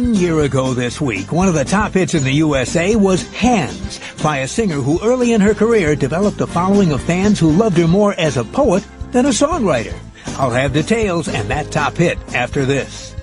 1 year ago this week, one of the top hits in the USA was Hands by a singer who early in her career developed a following of fans who loved her more as a poet than a songwriter. I'll have details and that top hit after this.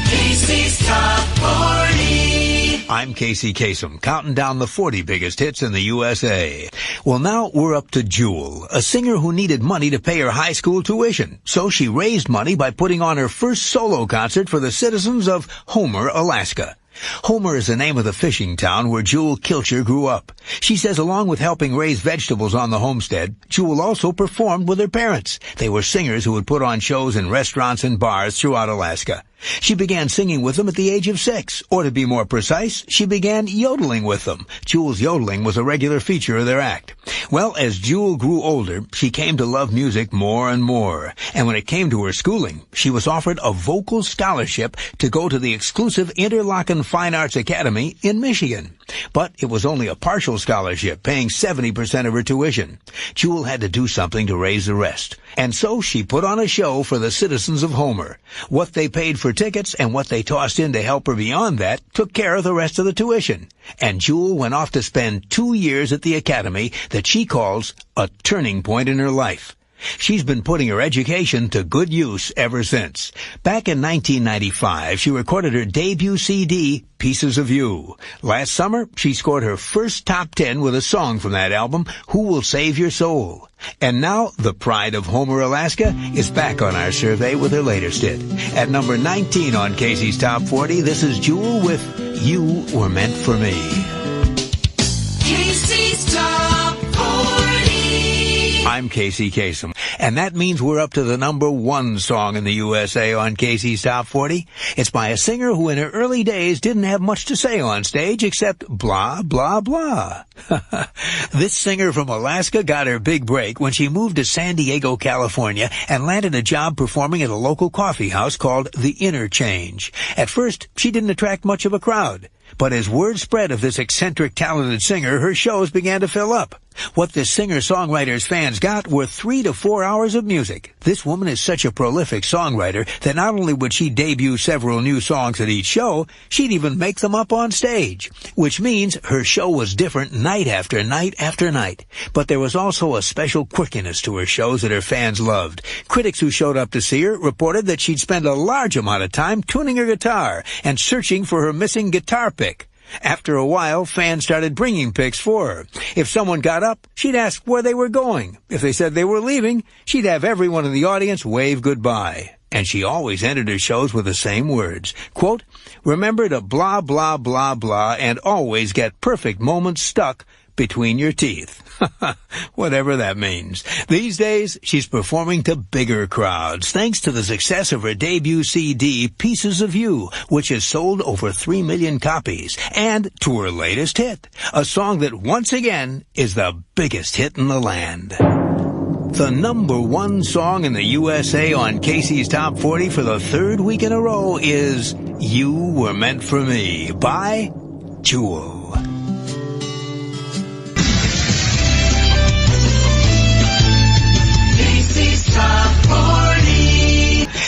Casey's Top 40. I'm Casey Kasem, counting down the 40 biggest hits in the USA. Well, now we're up to Jewel, a singer who needed money to pay her high school tuition. So she raised money by putting on her first solo concert for the citizens of Homer, Alaska. Homer is the name of the fishing town where Jewel Kilcher grew up. She says along with helping raise vegetables on the homestead, Jewel also performed with her parents. They were singers who would put on shows in restaurants and bars throughout Alaska. She began singing with them at the age of 6, or to be more precise, she began yodeling with them. Jewel's yodeling was a regular feature of their act. Well, as Jewel grew older, she came to love music more and more. And when it came to her schooling, she was offered a vocal scholarship to go to the exclusive Interlochen Fine Arts Academy in Michigan. But it was only a partial scholarship, paying 70% of her tuition. Jewel had to do something to raise the rest. And so she put on a show for the citizens of Homer. What they paid for tickets and what they tossed in to help her beyond that took care of the rest of the tuition. And Jewel went off to spend 2 years at the academy that she calls a turning point in her life. She's been putting her education to good use ever since. Back in 1995, she recorded her debut CD, Pieces of You. Last summer, she scored her first top 10 with a song from that album, Who Will Save Your Soul? And now, the pride of Homer, Alaska, is back on our survey with her latest hit. At number 19 on Casey's Top 40, this is Jewel with You Were Meant for Me. Casey's Top 40. I'm Casey Kasem, and that means we're up to the number 1 song in the USA on Casey's Top 40. It's by a singer who in her early days didn't have much to say on stage except blah, blah, blah. This singer from Alaska got her big break when she moved to San Diego, California, and landed a job performing at a local coffee house called The Interchange. At first, she didn't attract much of a crowd. But as word spread of this eccentric, talented singer, her shows began to fill up. What this singer-songwriter's fans got were 3 to 4 hours of music. This woman is such a prolific songwriter that not only would she debut several new songs at each show, she'd even make them up on stage. Which means her show was different night after night after night. But there was also a special quirkiness to her shows that her fans loved. Critics who showed up to see her reported that she'd spend a large amount of time tuning her guitar and searching for her missing guitar pick. After a while, fans started bringing picks for her. If someone got up, she'd ask where they were going. If they said they were leaving, she'd have everyone in the audience wave goodbye. And she always ended her shows with the same words. Quote, remember to blah, blah, blah, blah, and always get perfect moments stuck between your teeth. Whatever that means. These days, she's performing to bigger crowds, thanks to the success of her debut CD, Pieces of You, which has sold over 3 million copies, and to her latest hit, a song that once again is the biggest hit in the land. The number 1 song in the USA on Casey's Top 40 for the 3rd week in a row is You Were Meant for Me by Jewel.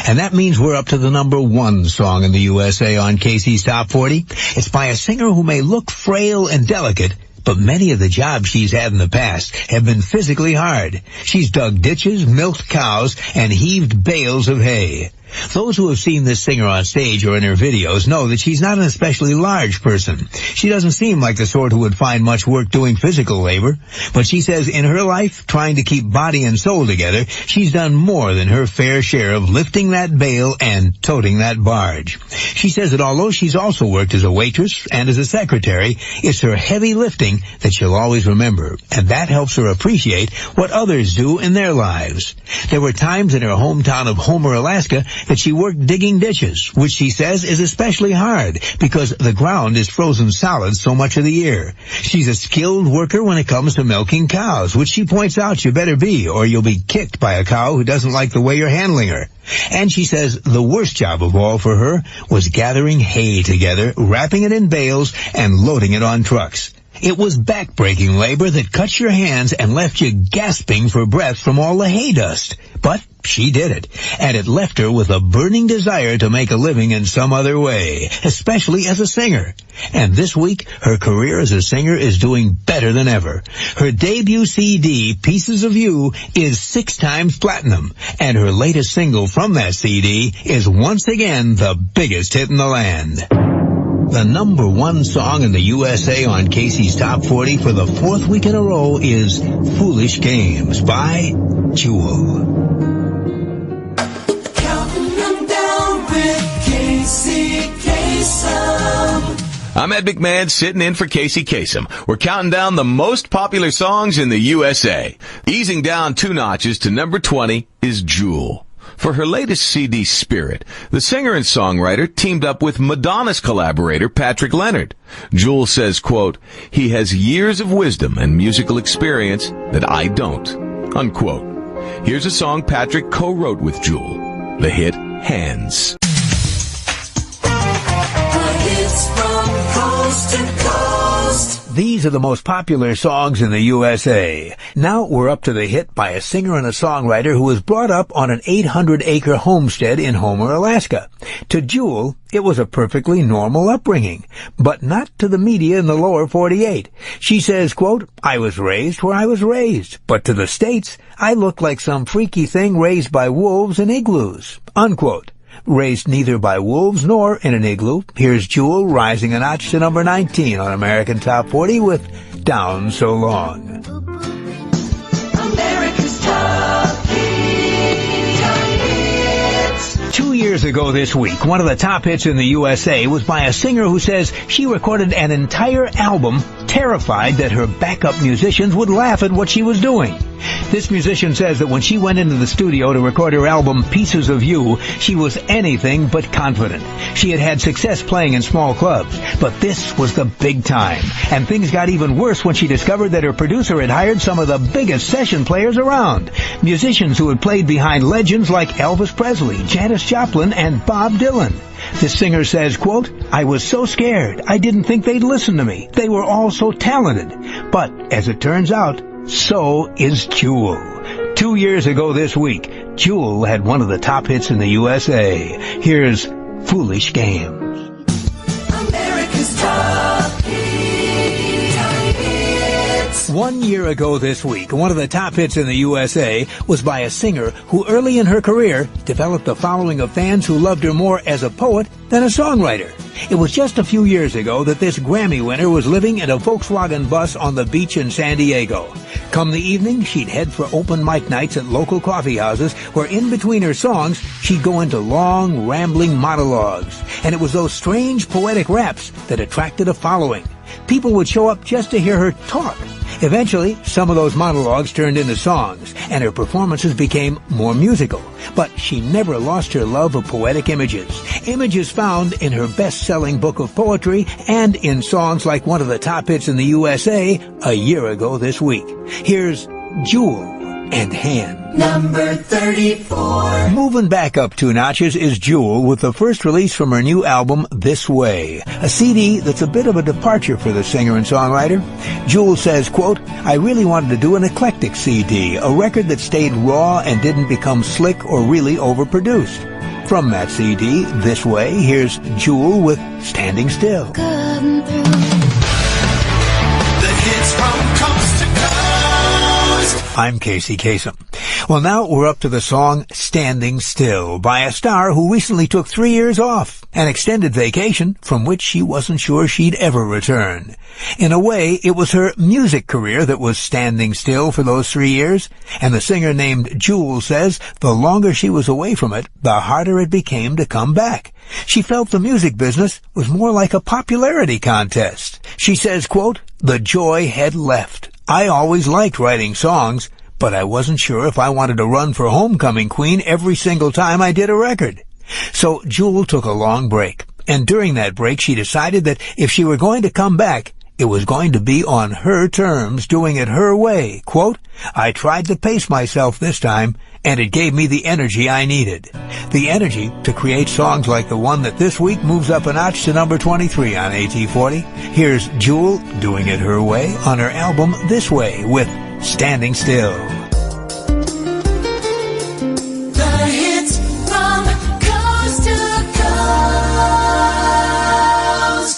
And that means we're up to the number 1 song in the USA on Casey's Top 40. It's by a singer who may look frail and delicate, but many of the jobs she's had in the past have been physically hard. She's dug ditches, milked cows, and heaved bales of hay. Those who have seen this singer on stage or in her videos know that she's not an especially large person. She doesn't seem like the sort who would find much work doing physical labor, but she says in her life, trying to keep body and soul together, she's done more than her fair share of lifting that bale and toting that barge. She says that although she's also worked as a waitress and as a secretary, it's her heavy lifting that she'll always remember, and that helps her appreciate what others do in their lives. There were times in her hometown of Homer, Alaska, that she worked digging ditches, which she says is especially hard because the ground is frozen solid so much of the year. She's a skilled worker when it comes to milking cows, which she points out you better be, or you'll be kicked by a cow who doesn't like the way you're handling her. And she says the worst job of all for her was gathering hay together, wrapping it in bales, and loading it on trucks. It was back-breaking labor that cut your hands and left you gasping for breath from all the hay dust. But she did it, and it left her with a burning desire to make a living in some other way, especially as a singer. And this week, her career as a singer is doing better than ever. Her debut CD, Pieces of You, is 6 times platinum, and her latest single from that CD is once again the biggest hit in the land. The number 1 song in the USA on Casey's Top 40 for the 4th week in a row is Foolish Games by Jewel. Counting them down with Casey Kasem. I'm Ed McMahon, sitting in for Casey Kasem. We're counting down the most popular songs in the USA. Easing down 2 notches to number 20 is Jewel. For her latest CD, Spirit, the singer and songwriter teamed up with Madonna's collaborator, Patrick Leonard. Jewel says, quote, "He has years of wisdom and musical experience that I don't," unquote. Here's a song Patrick co-wrote with Jewel, the hit Hands. The hits from coast to coast. These are the most popular songs in the USA. Now we're up to the hit by a singer and a songwriter who was brought up on an 800-acre homestead in Homer, Alaska. To Jewel, it was a perfectly normal upbringing, but not to the media in the lower 48. She says, quote, "I was raised where I was raised, but to the States, I look like some freaky thing raised by wolves in igloos," unquote. Raised neither by wolves nor in an igloo, here's Jewel rising a notch to number 19 on American Top 40 with Down So Long. America's Top Hits. 2 years ago this week, one of the top hits in the USA was by a singer who says she recorded an entire album terrified that her backup musicians would laugh at what she was doing. This musician says that when she went into the studio to record her album Pieces of You, she was anything but confident. She had had success playing in small clubs, but this was the big time. And things got even worse when she discovered that her producer had hired some of the biggest session players around. Musicians who had played behind legends like Elvis Presley, Janis Joplin, and Bob Dylan. This singer says, quote, "I was so scared. I didn't think they'd listen to me. They were all so talented." But as it turns out, so is Jewel. 2 years ago this week, Jewel had one of the top hits in the USA. Here's Foolish Games. America's Top Hits. 1 year ago this week, one of the top hits in the USA was by a singer who early in her career developed a following of fans who loved her more as a poet than a songwriter. It was just a few years ago that this Grammy winner was living in a Volkswagen bus on the beach in San Diego. Come the evening, she'd head for open mic nights at local coffee houses where in between her songs, she'd go into long, rambling monologues. And it was those strange poetic raps that attracted a following. People would show up just to hear her talk. Eventually, some of those monologues turned into songs, and her performances became more musical. But she never lost her love of poetic images. Images found in her best-selling book of poetry and in songs like one of the top hits in the USA a year ago this week. Here's Jewel and Hand. Number 34. Moving back up 2 notches is Jewel with the first release from her new album, This Way, a CD that's a bit of a departure for the singer and songwriter. Jewel says, quote, "I really wanted to do an eclectic CD, a record that stayed raw and didn't become slick or really overproduced." From that CD, This Way, here's Jewel with Standing Still. The hits from coast to coast. I'm Casey Kasem. Well, now we're up to the song Standing Still by a star who recently took 3 years off, an extended vacation from which she wasn't sure she'd ever return. In a way, it was her music career that was standing still for those 3 years, and the singer named Jewel says the longer she was away from it, the harder it became to come back. She felt the music business was more like a popularity contest. She says, quote, "The joy had left. I always liked writing songs, but I wasn't sure if I wanted to run for homecoming queen every single time I did a record." So Jewel took a long break, and during that break she decided that if she were going to come back, it was going to be on her terms, doing it her way. Quote, I tried to pace myself this time, and it gave me the energy I needed. The energy to create songs like the one that this week moves up a notch to number 23 on AT40. Here's Jewel doing it her way on her album This Way with Standing Still. The hits from coast to coast.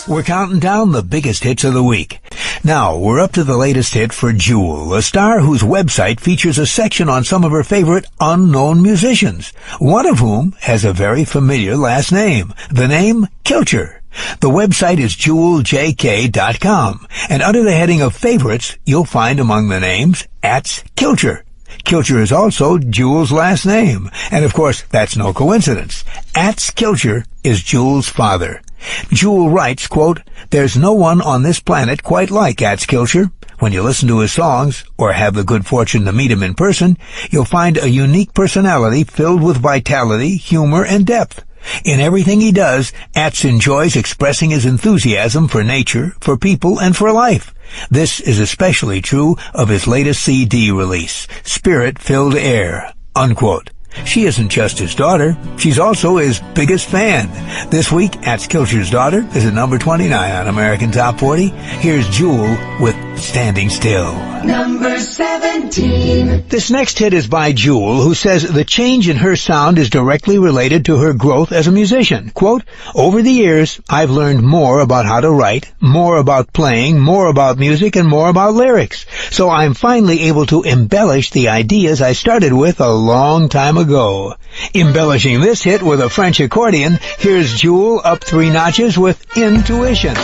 We're counting down the biggest hits of the week. Now, we're up to the latest hit for Jewel, a star whose website features a section on some of her favorite unknown musicians, one of whom has a very familiar last name, the name Kilcher. The website is JewelJK.com, and under the heading of favorites, you'll find among the names @Kilcher. Kilcher is also Jewel's last name, and of course, that's no coincidence. @Kilcher is Jewel's father. Jewel writes, quote, there's no one on this planet quite like Kilcher. When you listen to his songs, or have the good fortune to meet him in person, you'll find a unique personality filled with vitality, humor, and depth. In everything he does, enjoys expressing his enthusiasm for nature, for people, and for life. This is especially true of his latest CD release, Spirit-Filled Air, unquote. She isn't just his daughter, she's also his biggest fan. This week, Kilcher's daughter is at number 29 on American Top 40. Here's Jewel with Standing Still. Number 17. This next hit is by Jewel, who says the change in her sound is directly related to her growth as a musician. Quote, over the years, I've learned more about how to write, more about playing, more about music, and more about lyrics. So I'm finally able to embellish the ideas I started with a long time ago. Embellishing this hit with a French accordion, here's Jewel up 3 notches with Intuition.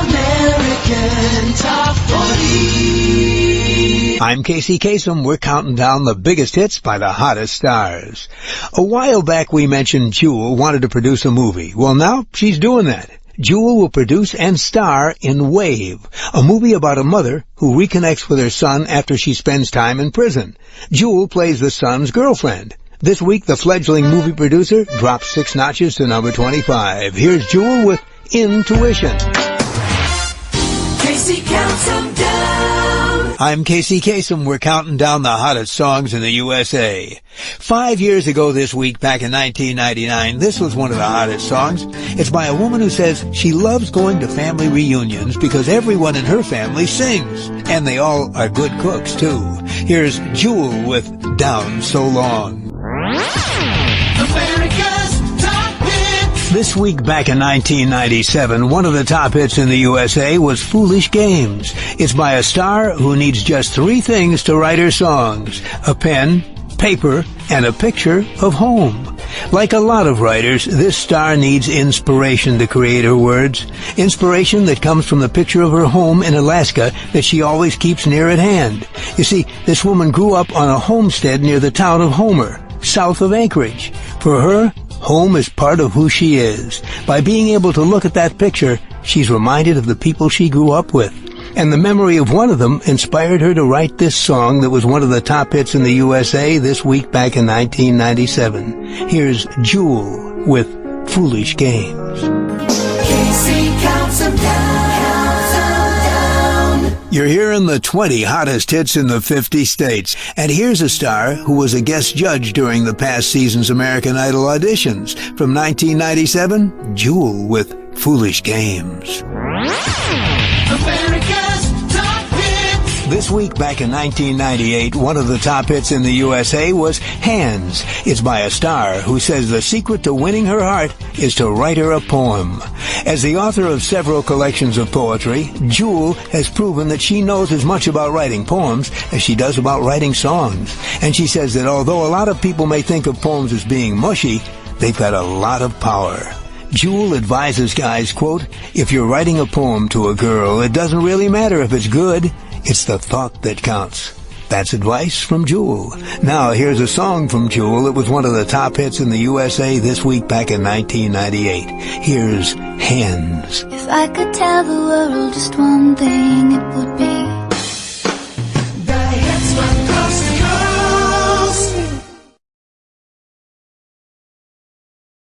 American Top 40. I'm Casey Kasem. We're counting down the biggest hits by the hottest stars. A while back we mentioned Jewel wanted to produce a movie. Well, now she's doing that. Jewel will produce and star in Wave, a movie about a mother who reconnects with her son after she spends time in prison. Jewel plays the son's girlfriend. This week, the fledgling movie producer drops 6 notches to number 25. Here's Jewel with Intuition. Casey counts them down. I'm Casey Kasem. We're counting down the hottest songs in the USA. 5 years ago this week, back in 1999, this was one of the hottest songs. It's by a woman who says she loves going to family reunions because everyone in her family sings. And they all are good cooks, too. Here's Jewel with Down So Long. America's Top Hits. This week back in 1997, one of the top hits in the USA was Foolish Games. It's by a star who needs just 3 things to write her songs: a pen, paper, and a picture of home. Like a lot of writers, this star needs inspiration to create her words. Inspiration that comes from the picture of her home in Alaska that she always keeps near at hand. You see, this woman grew up on a homestead near the town of Homer, south of Anchorage. For her, home is part of who she is. By being able to look at that picture, she's reminded of the people she grew up with. And the memory of one of them inspired her to write this song that was one of the top hits in the USA this week back in 1997. Here's Jewel with Foolish Games. Casey counts them down. You're hearing the 20 hottest hits in the 50 states. And here's a star who was a guest judge during the past season's American Idol auditions. From 1997, Jewel with Foolish Games. America's Top Hits. This week back in 1998, one of the top hits in the USA was Hands. It's by a star who says the secret to winning her heart is to write her a poem. As the author of several collections of poetry, Jewel has proven that she knows as much about writing poems as she does about writing songs. And she says that although a lot of people may think of poems as being mushy, they've got a lot of power. Jewel advises guys, quote, if you're writing a poem to a girl, it doesn't really matter if it's good. It's the thought that counts. That's advice from Jewel. Now, here's a song from Jewel. It was one of the top hits in the USA this week back in 1998. Here's Hands. If I could tell the world just